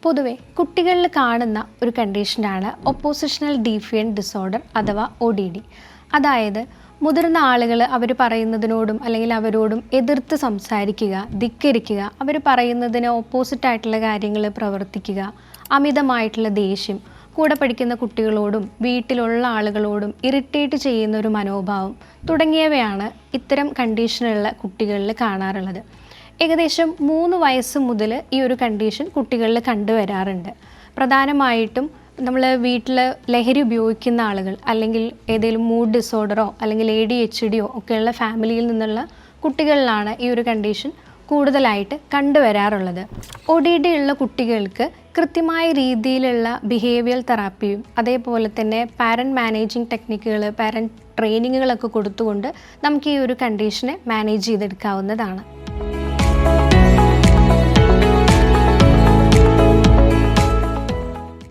പൊതുവെ കുട്ടികളിൽ കാണുന്ന ഒരു കണ്ടീഷനാണ് ഒപ്പോസിഷണൽ ഡീഫിയൻറ്റ് ഡിസോർഡർ അഥവാ ODD. അതായത് മുതിർന്ന ആളുകൾ അവർ പറയുന്നതിനോടും അല്ലെങ്കിൽ അവരോടും എതിർത്ത് സംസാരിക്കുക, ധിക്കരിക്കുക, അവർ പറയുന്നതിന് ഓപ്പോസിറ്റായിട്ടുള്ള കാര്യങ്ങൾ പ്രവർത്തിക്കുക, അമിതമായിട്ടുള്ള ദേഷ്യം, കൂടെ പഠിക്കുന്ന കുട്ടികളോടും വീട്ടിലുള്ള ആളുകളോടും ഇറിറ്റേറ്റ് ചെയ്യുന്ന ഒരു മനോഭാവം തുടങ്ങിയവയാണ് ഇത്തരം കണ്ടീഷനുള്ള കുട്ടികളിൽ കാണാറുള്ളത്. ഏകദേശം 3 വയസ്സ് മുതൽ ഈ ഒരു കണ്ടീഷൻ കുട്ടികളിൽ കണ്ടുവരാറുണ്ട്. പ്രധാനമായിട്ടും നമ്മൾ വീട്ടിൽ ലഹരി ഉപയോഗിക്കുന്ന ആളുകൾ അല്ലെങ്കിൽ ഏതെങ്കിലും മൂഡ് ഡിസോർഡറോ അല്ലെങ്കിൽ ADHDയോ ഒക്കെയുള്ള ഫാമിലിയിൽ നിന്നുള്ള കുട്ടികളിലാണ് ഈ ഒരു കണ്ടീഷൻ കൂടുതലായിട്ട് കണ്ടുവരാറുള്ളത്. ODD ഉള്ള കുട്ടികൾക്ക് കൃത്യമായ രീതിയിലുള്ള ബിഹേവിയർ തെറാപ്പിയും അതേപോലെ തന്നെ പാരൻറ്റ് മാനേജിങ് ടെക്നിക്കുകൾ, പാരൻറ്റ് ട്രെയിനിങ്ങുകളൊക്കെ കൊടുത്തുകൊണ്ട് നമുക്ക് ഈ ഒരു കണ്ടീഷനെ മാനേജ് ചെയ്തെടുക്കാവുന്നതാണ്.